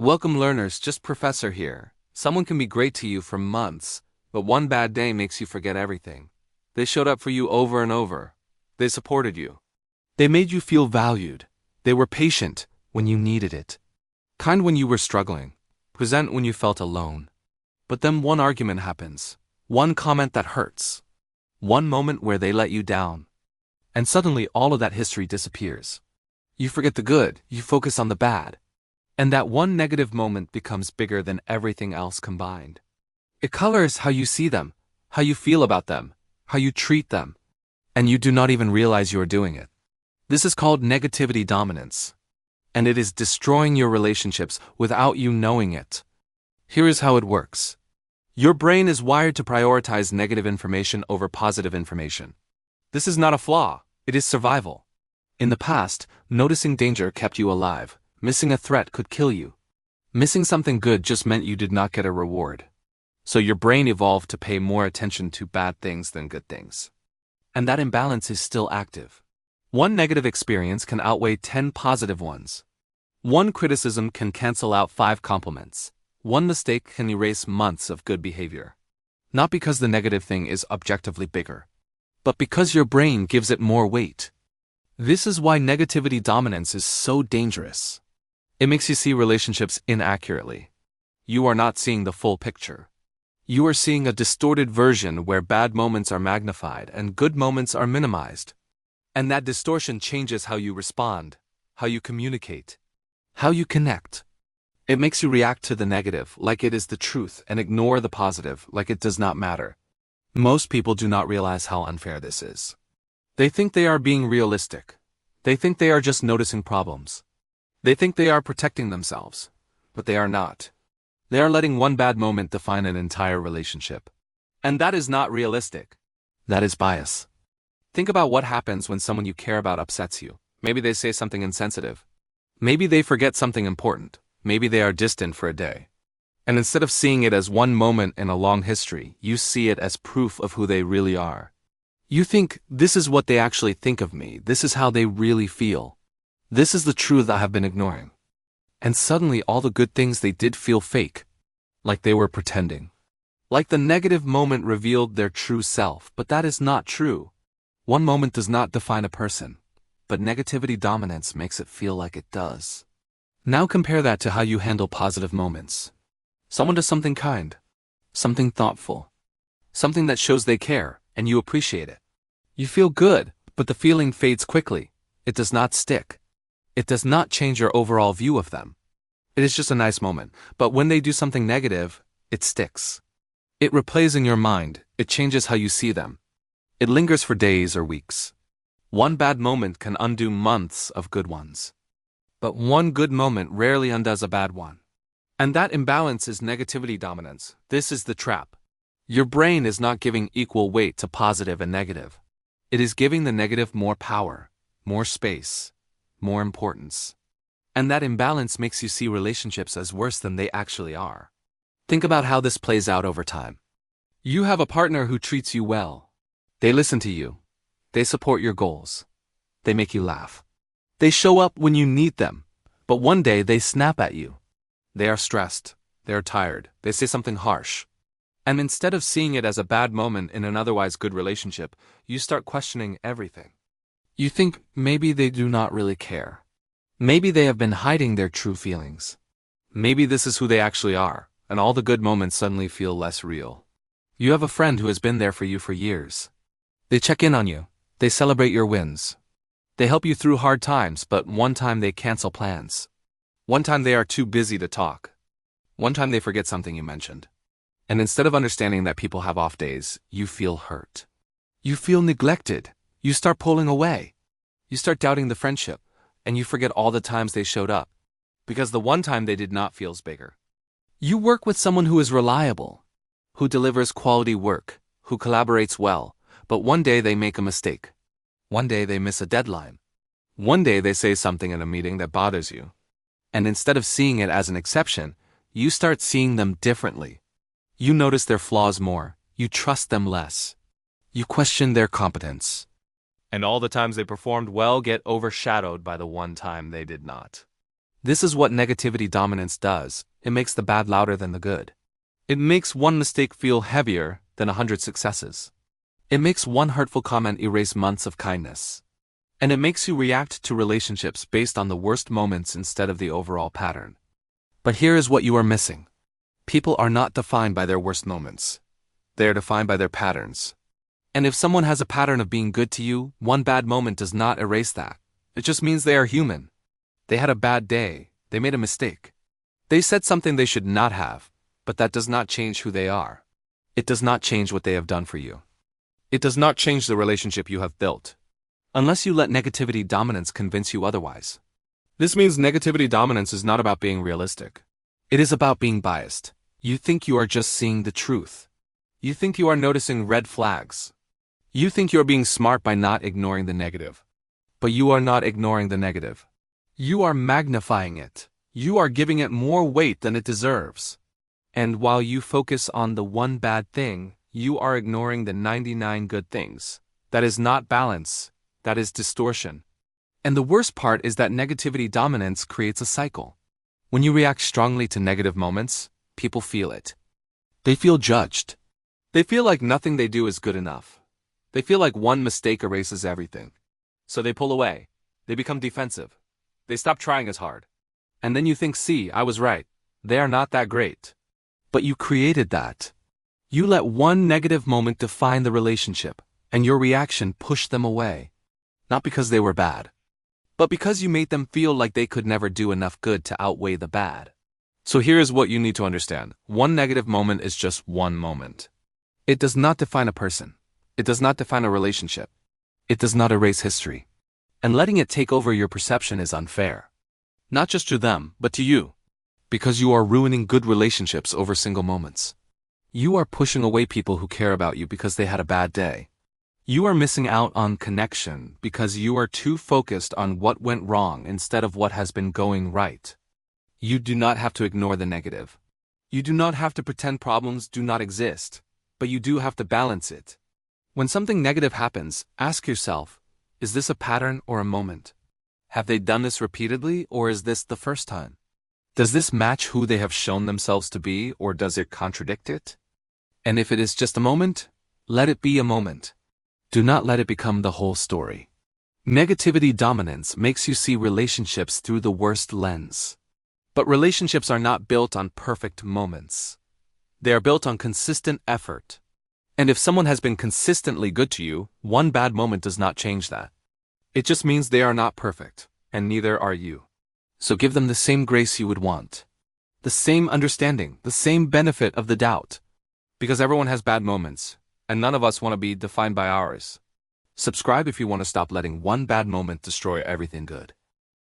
Welcome learners, JustProfessor here. Someone can be great to you for months, but one bad day makes you forget everything. They showed up for you over and over. They supported you. They made you feel valued. They were patient when you needed it. Kind when you were struggling. Present when you felt alone. But then one argument happens. One comment that hurts. One moment where they let you down. And suddenly all of that history disappears. You forget the good, you focus on the bad. And that one negative moment becomes bigger than everything else combined. It colors how you see them, how you feel about them, how you treat them. And you do not even realize you are doing it. This is called negativity dominance. And it is destroying your relationships without you knowing it. Here is how it works. Your brain is wired to prioritize negative information over positive information. This is not a flaw, it is survival. In the past, noticing danger kept you alive. Missing a threat could kill you. Missing something good just meant you did not get a reward. So your brain evolved to pay more attention to bad things than good things. And that imbalance is still active. One negative experience can outweigh 10 positive ones. One criticism can cancel out 5 compliments. One mistake can erase months of good behavior. Not because the negative thing is objectively bigger, but because your brain gives it more weight. This is why negativity dominance is so dangerous. It makes you see relationships inaccurately. You are not seeing the full picture. You are seeing a distorted version where bad moments are magnified and good moments are minimized. And that distortion changes how you respond, how you communicate, how you connect. It makes you react to the negative like it is the truth and ignore the positive like it does not matter. Most people do not realize how unfair this is. They think they are being realistic. They think they are just noticing problems. They think they are protecting themselves, but they are not. They are letting one bad moment define an entire relationship. And that is not realistic. That is bias. Think about what happens when someone you care about upsets you. Maybe they say something insensitive. Maybe they forget something important. Maybe they are distant for a day. And instead of seeing it as one moment in a long history, you see it as proof of who they really are. You think, this is what they actually think of me. This is how they really feel. This is the truth I have been ignoring. And suddenly all the good things they did feel fake. Like they were pretending. Like the negative moment revealed their true self, but that is not true. One moment does not define a person, but negativity dominance makes it feel like it does. Now compare that to how you handle positive moments. Someone does something kind, something thoughtful, something that shows they care, and you appreciate it. You feel good, but the feeling fades quickly. It does not stick. It does not change your overall view of them. It is just a nice moment, but when they do something negative, it sticks. It replays in your mind, it changes how you see them. It lingers for days or weeks. One bad moment can undo months of good ones. But one good moment rarely undoes a bad one. And that imbalance is negativity dominance. This is the trap. Your brain is not giving equal weight to positive and negative. It is giving the negative more power, more space, more importance. And that imbalance makes you see relationships as worse than they actually are. Think about how this plays out over time. You have a partner who treats you well. They listen to you. They support your goals. They make you laugh. They show up when you need them. But one day they snap at you. They are stressed. They are tired. They say something harsh. And instead of seeing it as a bad moment in an otherwise good relationship, you start questioning everything. You think maybe they do not really care. Maybe they have been hiding their true feelings. Maybe this is who they actually are, and all the good moments suddenly feel less real. You have a friend who has been there for you for years. They check in on you. They celebrate your wins. They help you through hard times, but one time they cancel plans. One time they are too busy to talk. One time they forget something you mentioned. And instead of understanding that people have off days, you feel hurt. You feel neglected. You start pulling away. You start doubting the friendship, and you forget all the times they showed up, because the one time they did not feels bigger. You work with someone who is reliable, who delivers quality work, who collaborates well, but one day they make a mistake. One day they miss a deadline. One day they say something in a meeting that bothers you. And instead of seeing it as an exception, you start seeing them differently. You notice their flaws more. You trust them less. You question their competence. And all the times they performed well get overshadowed by the one time they did not. This is what negativity dominance does. It makes the bad louder than the good. It makes one mistake feel heavier than 100 successes. It makes one hurtful comment erase months of kindness. And it makes you react to relationships based on the worst moments instead of the overall pattern. But here is what you are missing. People are not defined by their worst moments. They are defined by their patterns. And if someone has a pattern of being good to you, one bad moment does not erase that. It just means they are human. They had a bad day. They made a mistake. They said something they should not have, but that does not change who they are. It does not change what they have done for you. It does not change the relationship you have built, unless you let negativity dominance convince you otherwise. This means negativity dominance is not about being realistic. It is about being biased. You think you are just seeing the truth. You think you are noticing red flags. You think you are being smart by not ignoring the negative. But you are not ignoring the negative. You are magnifying it. You are giving it more weight than it deserves. And while you focus on the one bad thing, you are ignoring the 99 good things. That is not balance. That is distortion. And the worst part is that negativity dominance creates a cycle. When you react strongly to negative moments, people feel it. They feel judged. They feel like nothing they do is good enough. They feel like one mistake erases everything. So they pull away. They become defensive. They stop trying as hard. And then you think, see, I was right. They are not that great. But you created that. You let one negative moment define the relationship, and your reaction pushed them away. Not because they were bad, but because you made them feel like they could never do enough good to outweigh the bad. So here is what you need to understand. One negative moment is just one moment. It does not define a person. It does not define a relationship. It does not erase history. And letting it take over your perception is unfair. Not just to them, but to you. Because you are ruining good relationships over single moments. You are pushing away people who care about you because they had a bad day. You are missing out on connection because you are too focused on what went wrong instead of what has been going right. You do not have to ignore the negative. You do not have to pretend problems do not exist, but you do have to balance it. When something negative happens, ask yourself, is this a pattern or a moment? Have they done this repeatedly, or is this the first time? Does this match who they have shown themselves to be, or does it contradict it? And if it is just a moment, let it be a moment. Do not let it become the whole story. Negativity dominance makes you see relationships through the worst lens. But relationships are not built on perfect moments. They are built on consistent effort. And if someone has been consistently good to you, one bad moment does not change that. It just means they are not perfect, and neither are you. So give them the same grace you would want. The same understanding, the same benefit of the doubt. Because everyone has bad moments, and none of us want to be defined by ours. Subscribe if you want to stop letting one bad moment destroy everything good.